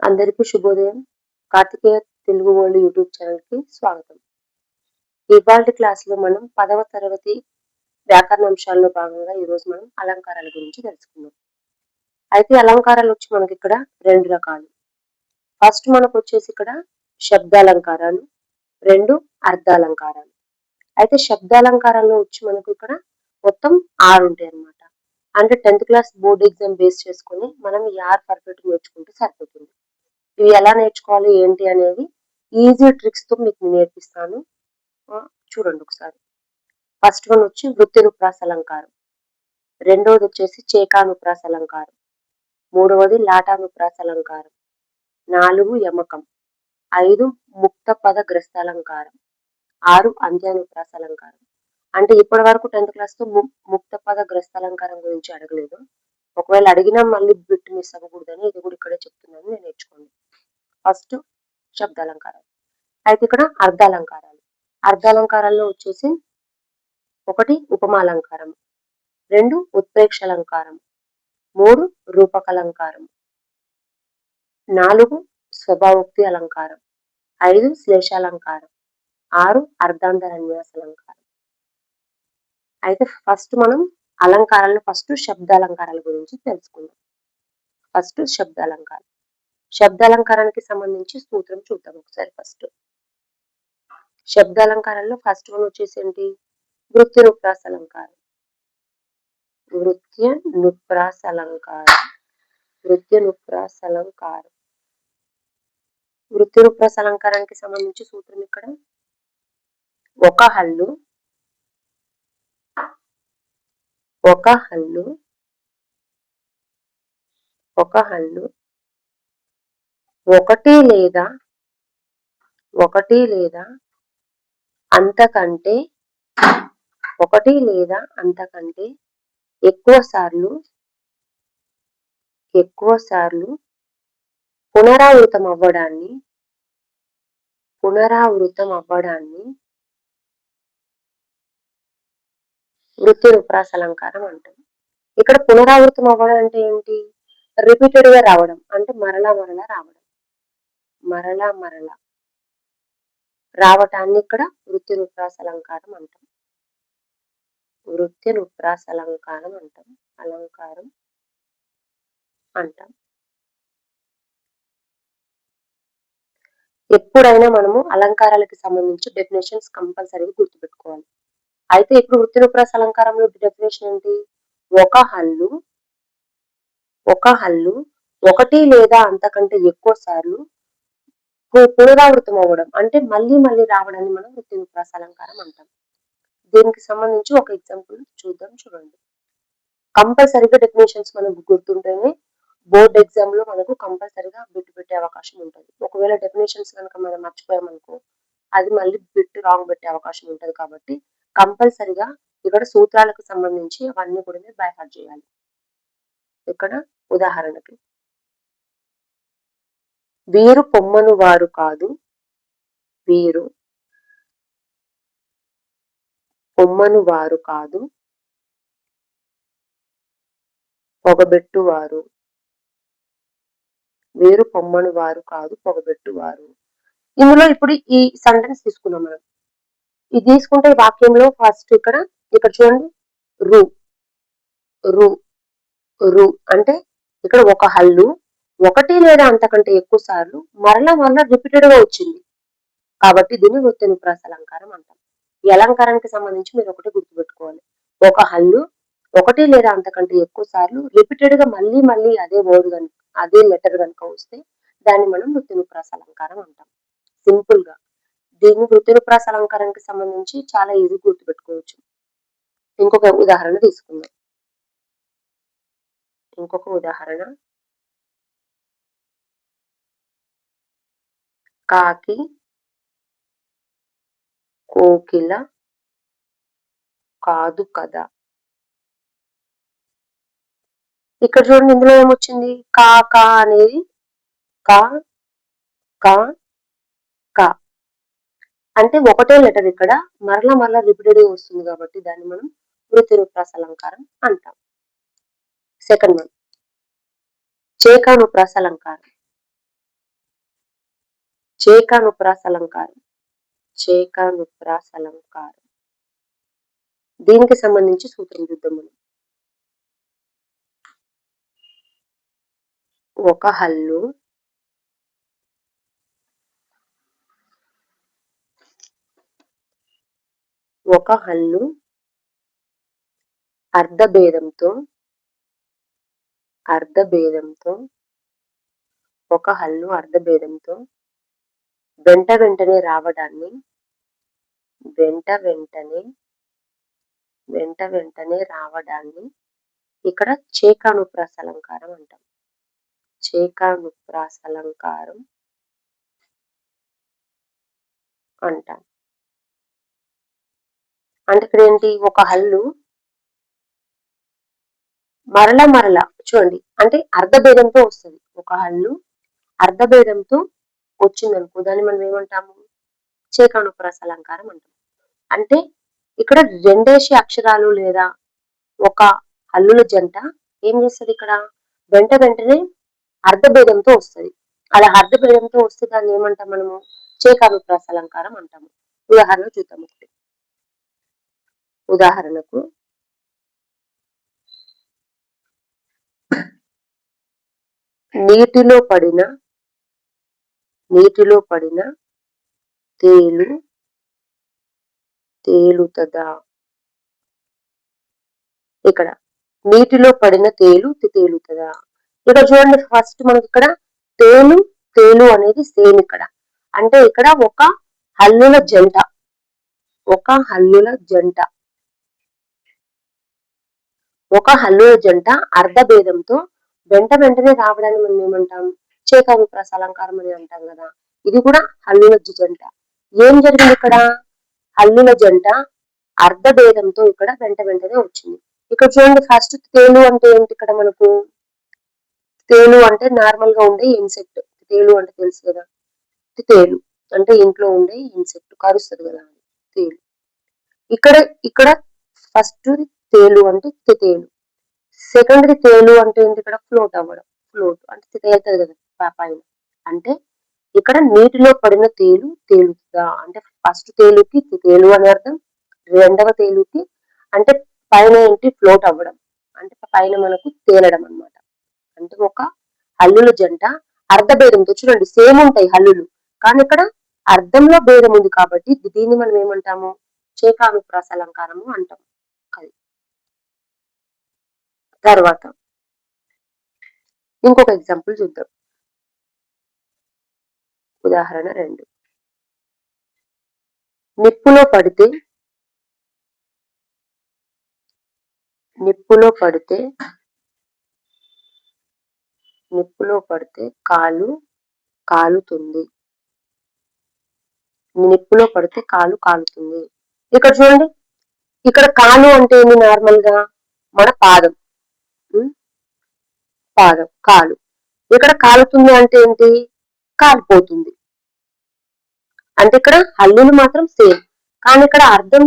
అందరికీ శుభోదయం. Karthikeya Telugu world YouTube ఛానల్‌కి స్వాగతం. ఇవాల్టి క్లాస్‌లో మనం 10వ తరగతి వ్యాకరణాంశాల్లో భాగంగా ఈరోజు మనం అలంకారాల గురించి తెలుసుకుందాం. అయితే అలంకారాలొచ్చి మనకిక్కడ 2 రకాలు. ఫస్ట్ మనకొచ్చేసి ఇక్కడ శబ్దాలంకారాలు, 2 అర్థాలంకారాలు. అయితే శబ్దాలంకారాల్లో వచ్చి మనకు ఇక్కడ మొత్తం 6 ఉంటాయన్నమాట. అంటే 10th class board exam base చేసుకొని మనం ఈ 6 పర్ఫెక్ట్‌గా నేర్చుకుంటే సరిపోతుంది. ఇవి ఎలా నేర్చుకోవాలి ఏంటి అనేది ఈజీ ట్రిక్స్‌తో మీకు నేర్పిస్తాను. చూడండి ఒకసారి. ఫస్ట్ వన్ వచ్చి వృత్తినుప్రాస అలంకారం. రెండోది వచ్చేసి చేకానుప్రాస అలంకారం. మూడవది లాటానుప్రాస అలంకారం. 4 యమకం. 5 ముక్త పద గ్రస్తాలంకారం. 6 అంత్యానుప్రాస అలంకారం. అంటే ఇప్పటి వరకు 10th క్లాస్‌లో ముక్త పద గ్రస్తాలంకారం గురించి అడగలేదు. ఒకవేళ అడిగినా మళ్ళీ బిట్ మిస్ అవ్వకూడదని ఇది కూడా ఇక్కడే చెప్తున్నాను, నేను నేర్చుకోండి. ఫస్ట్ శబ్దాలంకారాలు. అయితే ఇక్కడ అర్థాలంకారాలు. అర్థాలంకారాల్లో వచ్చేసి 1 ఉపమాలంకారం, 2 ఉత్ప్రేక్ష అలంకారం, 3 రూపకాలంకారం, 4 స్వభావోక్తి అలంకారం, 5 శ్లేషాలంకారం, 6 అర్ధాంతరన్యాస అలంకారం. అయితే ఫస్ట్ మనం అలంకారాలను శబ్దాలంకారాల గురించి తెలుసుకుందాం. ఫస్ట్ శబ్దాలంకారం. శబ్దాలంకారానికి సంబంధించి సూత్రం చూద్దాం ఒకసారి ఫస్ట్. శబ్దాలంకారాల్లో ఫస్ట్ వన్ వచ్చేసి ఏంటి? వృత్తినుప్రాస అలంకారం. వృత్యనుప్రాస అలంకారం. వృత్యనుప్రాస అలంకారం. వృత్తినుప్రాస అలంకారానికి సంబంధించి సూత్రం ఇక్కడ ఒక హల్లు, ఒకటి లేదా అంతకంటే ఎక్కువ సార్లు పునరావృతం అవ్వడాన్ని వృత్తినుప్రాస అలంకారం అంటాం. ఇక్కడ పునరావృతం అవ్వడం అంటే ఏంటి? రిపీటెడ్ గా రావడం, అంటే మరలా రావటాన్ని ఇక్కడ వృత్తినుప్రాస అలంకారం అంటాం. ఎప్పుడైనా మనము అలంకారాలకు సంబంధించి డెఫినేషన్స్ కంపల్సరీగా గుర్తుపెట్టుకోవాలి. అయితే ఇప్పుడు వృత్తినుప్రాస అలంకారంలో డెఫినేషన్ ఏంటి? ఒక హల్లు ఒకటి లేదా అంతకంటే ఎక్కువ సార్లు పునరావృతం అవ్వడం, అంటే మళ్ళీ రావడాన్ని మనం వృత్తినుప్రాస అలంకారం అంటాం. దీనికి సంబంధించి ఒక ఎగ్జాంపుల్ చూడండి. కంపల్సరీగా డెఫినేషన్స్ మనకు గుర్తుంటేనే బోర్డ్ ఎగ్జామ్ లో మనకు కంపల్సరీగా బిట్ పెట్టే అవకాశం ఉంటుంది. ఒకవేళ డెఫినేషన్స్ కనుక మనం మర్చిపోయామనుకో అది మళ్ళీ బిట్ రాంగ్ పెట్టే అవకాశం ఉంటుంది. కాబట్టి కంపల్సరీగా ఇక్కడ సూత్రాలకు సంబంధించి అవన్నీ కూడా మీరు బై హార్ట్ చేయాలి. ఇక్కడ ఉదాహరణకి వీరు పొమ్మను వారు కాదు, పొగబెట్టువారు. ఇందులో ఇప్పుడు ఈ సెంటెన్స్ తీసుకున్నాం మనం. ఇది తీసుకుంటే వాక్యంలో ఫస్ట్ ఇక్కడ చూడండి, రు అంటే ఇక్కడ ఒక హల్లు ఒకటి లేదా అంతకంటే ఎక్కువ సార్లు మరలా రిపీటెడ్ గా వచ్చింది కాబట్టి దీన్ని వృత్తినుప్రాస అలంకారం అంటాం. ఈ అలంకారానికి సంబంధించి మీరు ఒకటి గుర్తుపెట్టుకోవాలి. ఒక హల్లు ఒకటి లేదా అంతకంటే ఎక్కువ సార్లు రిపీటెడ్ గా మళ్ళీ అదే వర్డ్ కనుక అదే లెటర్ కనుక వస్తే దాన్ని మనం వృత్తినుప్రాస అలంకారం అంటాం. సింపుల్ గా దీన్ని వృత్తినుప్రాస అలంకారానికి సంబంధించి చాలా ఈజీ గుర్తుపెట్టుకోవచ్చు. ఇంకొక ఉదాహరణ తీసుకుందాం. కాకి కోకిల కాదు కదా. ఇక్కడ చూడండి, ఇందులో ఏమొచ్చింది? కా అనేది కా అంటే ఒకటే లెటర్ ఇక్కడ మరలా రిపీటెడ్ గా వస్తుంది కాబట్టి దాన్ని మనం వృత్తినుప్రాస అలంకారం అంటాం. సెకండ్ వన్ చేకానుప్రాస అలంకారం. చేకానుప్రాస అలంకారం. చేకానుప్రాస అలంకారం. దీనికి సంబంధించి సూత్రం చూద్దాం మనం. ఒక హల్లు అర్ధభేదంతో ఒక హల్లు అర్ధభేదంతో వెంట వెంటనే రావడాన్ని ఇక్కడ చేకానుప్రాస అలంకారం అంటాం. చేకానుప్రాస అలంకారం అంటాం. అంటే ఇక్కడ ఏంటి, ఒక హల్లు మరల చూడండి, అంటే అర్ధభేదంతో వస్తుంది. ఒక హల్లు అర్ధభేదంతో వచ్చిందనుకో దాన్ని మనం ఏమంటాము, చేకానుప్రాస అలంకారం అంటాం. అంటే ఇక్కడ రెండేసి అక్షరాలు లేదా ఒక హల్లుల జంట ఏం చేస్తుంది, ఇక్కడ వెంటనే అర్ధభేదంతో వస్తుంది. అలా అర్ధభేదంతో వస్తే దాన్ని ఏమంటాం మనము, చేకానుప్రాస అలంకారం అంటాము. ఉదాహరణ చూద్దాం. ఉదాహరణకు నీటిలో పడిన తేలు తేలుతదా. ఇక్కడ నీటిలో పడిన తేలు తేలుతదా. ఇక్కడ చూడండి, ఫస్ట్ మనకి ఇక్కడ తేలు అనేది సేమ్ ఇక్కడ. అంటే ఇక్కడ ఒక హల్లుల జంట అర్ధభేదంతో వెంటనే రావడాన్ని మనం ఏమంటాం, చేకానుప్రాస అలంకారం అని అంటాం కదా. ఇది కూడా హల్లుల జంట. ఏం జరిగింది ఇక్కడ, హల్లుల జంట అర్ధభేదంతో ఇక్కడ వెంటనే వచ్చింది. ఇక్కడ చూడండి, ఫస్ట్ తేలు అంటే ఏంటి, ఇక్కడ మనకు తేలు అంటే నార్మల్ గా ఉండే ఇన్సెక్ట్. తేలు అంటే తెలుసు కదా, తేలు అంటే ఇంట్లో ఉండే ఇన్సెక్ట్, కరుస్తుంది కదా తేలు. ఇక్కడ ఫస్ట్ తేలు అంటే తేలు, సెకండ్ తేలు అంటే ఏంటి, ఇక్కడ ఫ్లోట్ అవ్వడం. ఫ్లోట్ అంటే తేలుతుంది కదా పైన. అంటే ఇక్కడ నీటిలో పడిన తేలు తేలుతుందా అంటే ఫస్ట్ తేలుకి తేలు అని అర్థం, రెండవ తేలుకి అంటే పైన ఏంటి ఫ్లోట్ అవ్వడం, అంటే పైన మనకు తేలడం అన్నమాట. అంటే ఒక హల్లుల జంట అర్ధభేదంతో, చూడండి సేమ్ ఉంటాయి హల్లులు, కానీ ఇక్కడ అర్థంలో భేదం ఉంది కాబట్టి దీన్ని మనం ఏమంటాము, చేకానుప్రాస అలంకారము అంటాం. అది తర్వాత ఇంకొక ఎగ్జాంపుల్ చూద్దాం. ఉదాహరణ 2. నిప్పులో పడితే కాలు కాలుతుంది. నిప్పులో పడితే కాలు కాలుతుంది. ఇక్కడ చూడండి, ఇక్కడ కాలు అంటే ఏంటి, నార్మల్ గా మన పాదం, కాలు. ఇక్కడ కాలుతుంది అంటే ఏంటి, కాలిపోతుంది. అంటే ఇక్కడ హల్లులు మాత్రం సేమ్, కానీ ఇక్కడ అర్థం